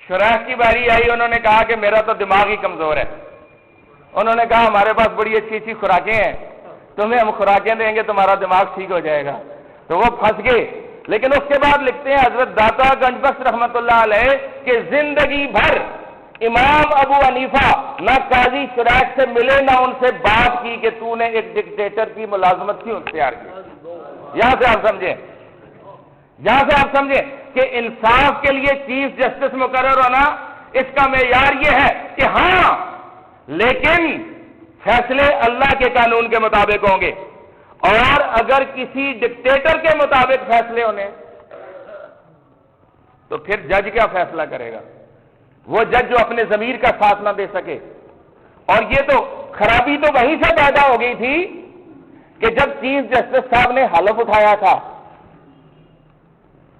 شریح کی باری آئی. انہوں نے کہا کہ میرا تو دماغ ہی کمزور ہے. انہوں نے کہا ہمارے پاس بڑی اچھی اچھی خوراکیں ہیں, تمہیں ہم خوراکیں دیں گے, تمہارا دماغ ٹھیک ہو جائے گا. تو وہ پھنس گئے. لیکن اس کے بعد لکھتے ہیں حضرت داتا گنج بخش رحمت اللہ علیہ کہ زندگی بھر امام ابو حنیفہ نہ قاضی شریح سے ملے نہ ان سے بات کی کہ تو نے ایک ڈکٹیٹر کی ملازمت کیوں اختیار کی. یہاں سے آپ سمجھیں کہ انصاف کے لیے چیف جسٹس مقرر ہونا, اس کا معیار یہ ہے کہ ہاں لیکن فیصلے اللہ کے قانون کے مطابق ہوں گے. اور اگر کسی ڈکٹیٹر کے مطابق فیصلے ہونے تو پھر جج کیا فیصلہ کرے گا؟ وہ جج جو اپنے ضمیر کا ساتھ نہ دے سکے. اور یہ تو خرابی تو وہیں سے پیدا ہو گئی تھی کہ جب چیف جسٹس صاحب نے حلف اٹھایا تھا.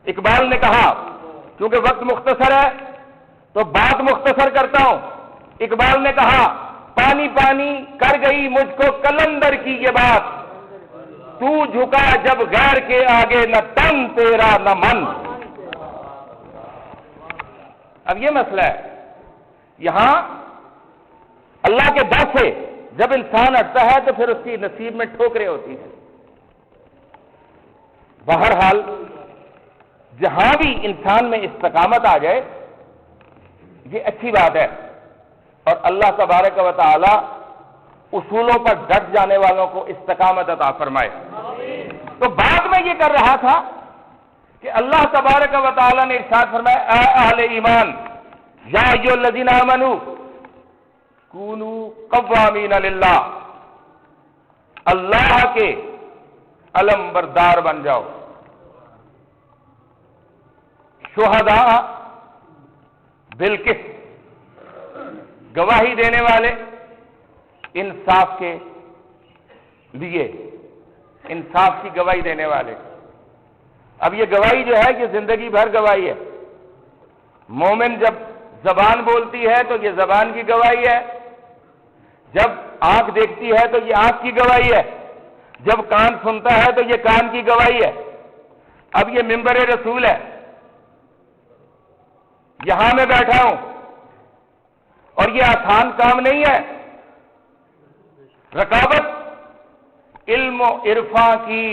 اقبال نے کہا, کیونکہ وقت مختصر ہے تو بات مختصر کرتا ہوں. اقبال نے کہا پانی پانی کر گئی مجھ کو قلندر کی یہ بات, تو جھکا جب غیر کے آگے نہ تن تیرا نہ من. اب یہ مسئلہ ہے یہاں اللہ کے ڈر سے جب انسان ہٹتا ہے تو پھر اس کی نصیب میں ٹھوکریں ہوتی ہیں. بہرحال جہاں بھی انسان میں استقامت آ جائے یہ اچھی بات ہے, اور اللہ تبارک و تعالی اصولوں پر ڈٹ جانے والوں کو استقامت عطا فرمائے. تو بعد میں یہ کر رہا تھا کہ اللہ تبارک و تعالی نے ارشاد فرمایا اے اہل ایمان یا ایھا الذین آمنوا کونوا قوامین للہ, اللہ کے علم بردار بن جاؤ, شہداء بالقسط, گواہی دینے والے انصاف کے لیے, انصاف کی گواہی دینے والے. اب یہ گواہی جو ہے یہ زندگی بھر گواہی ہے. مومن جب زبان بولتی ہے تو یہ زبان کی گواہی ہے, جب آنکھ دیکھتی ہے تو یہ آنکھ کی گواہی ہے, جب کان سنتا ہے تو یہ کان کی گواہی ہے. اب یہ منبر رسول ہے, یہاں میں بیٹھا ہوں, اور یہ آسان کام نہیں ہے. رقابت علم و عرفاں کی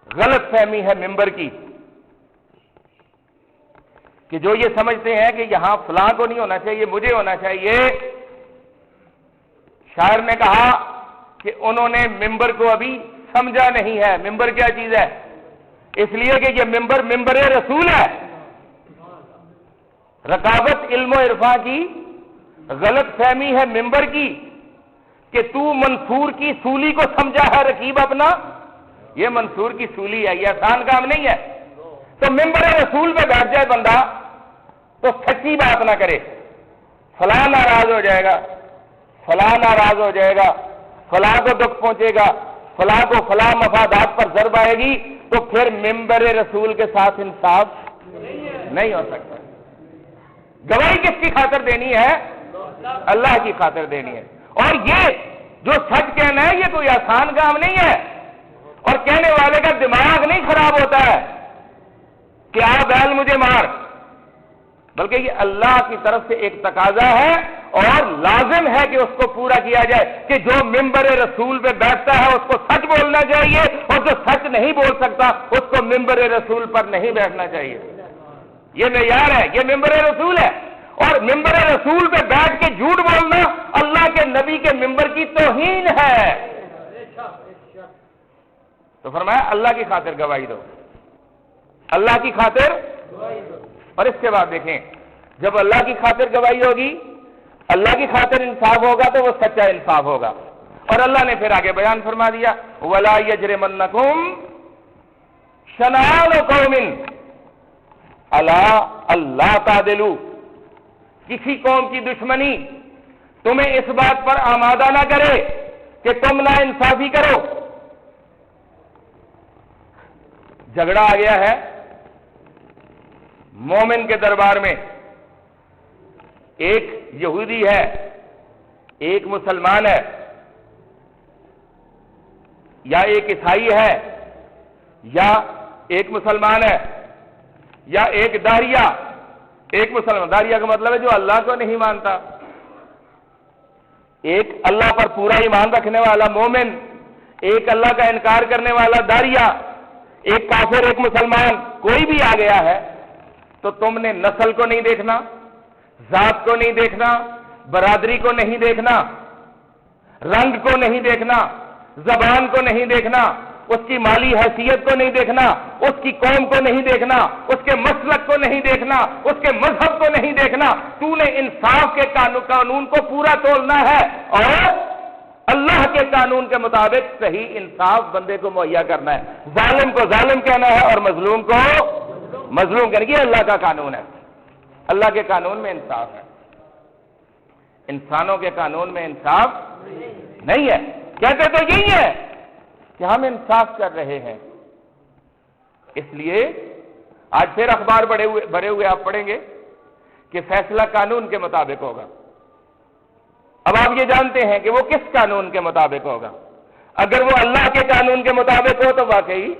غلط فہمی ہے منبر کی, کہ جو یہ سمجھتے ہیں کہ یہاں فلاں کو نہیں ہونا چاہیے, مجھے ہونا چاہیے. شاعر نے کہا کہ انہوں نے منبر کو ابھی سمجھا نہیں ہے. منبر کیا چیز ہے؟ اس لیے کہ یہ منبر رسول ہے. رقابت علم و عرفاں کی غلط فہمی ہے منبر کی کہ تو منصور کی سولی کو سمجھا ہے رقیب اپنا. یہ منصور کی سولی ہے, یہ آسان کام نہیں ہے. تو منبر رسول پہ بیٹھ جائے بندہ تو سچی بات نہ کرے, فلاں ناراض ہو جائے گا, فلاں ناراض ہو جائے گا, فلاں کو دکھ پہنچے گا, فلاں کو فلاں مفادات پر ضرب آئے گی, تو پھر منبر رسول کے ساتھ انصاف نہیں ہو سکتا. گواہی کس کی خاطر دینی ہے؟ اللہ کی خاطر دینی ہے. اور یہ جو سچ کہنا ہے یہ کوئی آسان کام نہیں ہے, اور کہنے والے کا دماغ نہیں خراب ہوتا ہے کہ آ بیل مجھے مار, بلکہ یہ اللہ کی طرف سے ایک تقاضا ہے اور لازم ہے کہ اس کو پورا کیا جائے کہ جو منبر رسول پہ بیٹھتا ہے اس کو سچ بولنا چاہیے, اور جو سچ نہیں بول سکتا اس کو منبر رسول پر نہیں بیٹھنا چاہیے. یہ معیار ہے, یہ منبر رسول ہے. اور منبر رسول پہ بیٹھ کے جھوٹ بولنا اللہ کے نبی کے منبر کی توہین ہے. تو فرمایا اللہ کی خاطر گواہی دو, اللہ کی خاطر. اور اس کے بعد دیکھیں جب اللہ کی خاطر گواہی ہوگی, اللہ کی خاطر انصاف ہوگا تو وہ سچا انصاف ہوگا. اور اللہ نے پھر آگے بیان فرما دیا وَلَا يَجْرِمَنَّكُمْ شَنَآنُ قَوْمٍ عَلَىٰ أَلَّا تَعْدِلُوا, کسی قوم کی دشمنی تمہیں اس بات پر آمادہ نہ کرے کہ تم نا انصافی کرو. جھگڑا آ گیا ہے مومن کے دربار میں. ایک یہودی ہے ایک مسلمان ہے یا ایک عیسائی ہے یا ایک مسلمان ہے یا ایک داریہ، ایک مسلمان، داریہ کا مطلب ہے جو اللہ کو نہیں مانتا، ایک اللہ پر پورا ایمان رکھنے والا مومن، ایک اللہ کا انکار کرنے والا داریہ، ایک کافر، ایک مسلمان، کوئی بھی آ گیا ہے تو تم نے نسل کو نہیں دیکھنا، ذات کو نہیں دیکھنا، برادری کو نہیں دیکھنا، رنگ کو نہیں دیکھنا، زبان کو نہیں دیکھنا، اس کی مالی حیثیت کو نہیں دیکھنا، اس کی قوم کو نہیں دیکھنا، اس کے مسلک کو نہیں دیکھنا، اس کے مذہب کو نہیں دیکھنا، تو نے انصاف کے قانون کو پورا تولنا ہے اور اللہ کے قانون کے مطابق صحیح انصاف بندے کو مہیا کرنا ہے، ظالم کو ظالم کہنا ہے اور مظلوم کو مظلوم کہنا، یہ اللہ کا قانون ہے۔ اللہ کے قانون میں انصاف ہے، انسانوں کے قانون میں انصاف نہیں ہے۔ کہتے تو یہی ہے کہ ہم انصاف کر رہے ہیں، اس لیے آج پھر اخبار بھرے ہوئے آپ پڑھیں گے کہ فیصلہ قانون کے مطابق ہوگا۔ اب آپ یہ جانتے ہیں کہ وہ کس قانون کے مطابق ہوگا؟ اگر وہ اللہ کے قانون کے مطابق ہو تو واقعی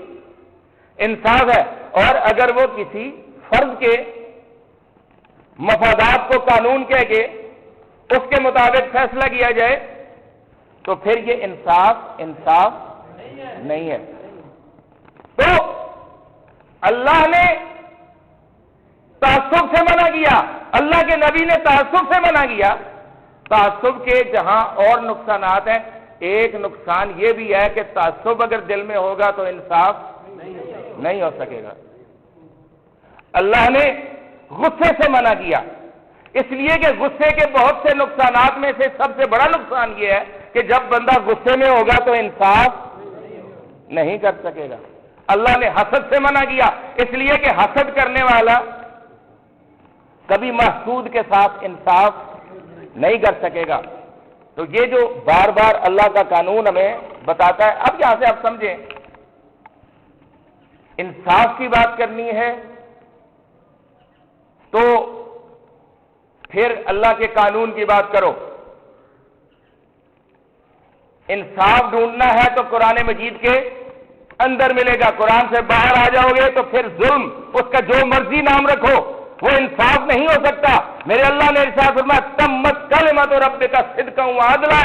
انصاف ہے، اور اگر وہ کسی فرد کے مفادات کو قانون کہہ کے اس کے مطابق فیصلہ کیا جائے تو پھر یہ انصاف نہیں ہے۔ تو اللہ نے تعصب سے منع کیا، اللہ کے نبی نے تعصب سے منع کیا۔ تعصب کے جہاں اور نقصانات ہیں، ایک نقصان یہ بھی ہے کہ تعصب اگر دل میں ہوگا تو انصاف نہیں ہو سکے گا۔ اللہ نے غصے سے منع کیا، اس لیے کہ غصے کے بہت سے نقصانات میں سے سب سے بڑا نقصان یہ ہے کہ جب بندہ غصے میں ہوگا تو انصاف نہیں کر سکے گا۔ اللہ نے حسد سے منع کیا، اس لیے کہ حسد کرنے والا کبھی محسود کے ساتھ انصاف نہیں کر سکے گا۔ تو یہ جو بار بار اللہ کا قانون ہمیں بتاتا ہے، اب یہاں سے آپ سمجھیں، انصاف کی بات کرنی ہے تو پھر اللہ کے قانون کی بات کرو، انصاف ڈھونڈنا ہے تو قرآن مجید کے اندر ملے گا، قرآن سے باہر آ جاؤ گے تو پھر ظلم، اس کا جو مرضی نام رکھو، وہ انصاف نہیں ہو سکتا۔ میرے اللہ نے ارشاد فرمایا تمت کلمۃ ربک صدقا وعدلا،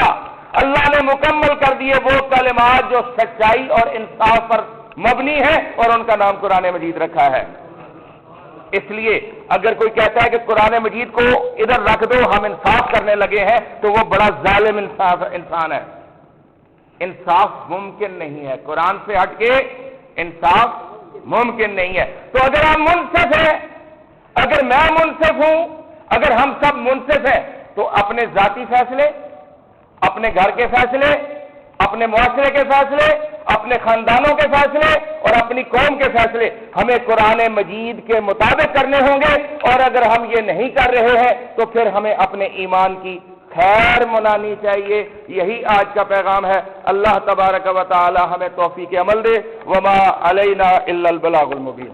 اللہ نے مکمل کر دیے وہ کلمات جو سچائی اور انصاف پر مبنی ہے، اور ان کا نام قرآن مجید رکھا ہے۔ اس لیے اگر کوئی کہتا ہے کہ قرآن مجید کو ادھر رکھ دو ہم انصاف کرنے لگے ہیں تو وہ بڑا ظالم انسان ہے۔ انصاف ممکن نہیں ہے، قرآن سے ہٹ کے انصاف ممکن نہیں ہے۔ تو اگر آپ منصف ہیں، اگر میں منصف ہوں، اگر ہم سب منصف ہیں تو اپنے ذاتی فیصلے، اپنے گھر کے فیصلے، اپنے معاشرے کے فیصلے، اپنے خاندانوں کے فیصلے اور اپنی قوم کے فیصلے ہمیں قرآن مجید کے مطابق کرنے ہوں گے، اور اگر ہم یہ نہیں کر رہے ہیں تو پھر ہمیں اپنے ایمان کی خیر منانی چاہیے۔ یہی آج کا پیغام ہے۔ اللہ تبارک و تعالی ہمیں توفیق عمل دے۔ وما علینا الا البلاغ المبین۔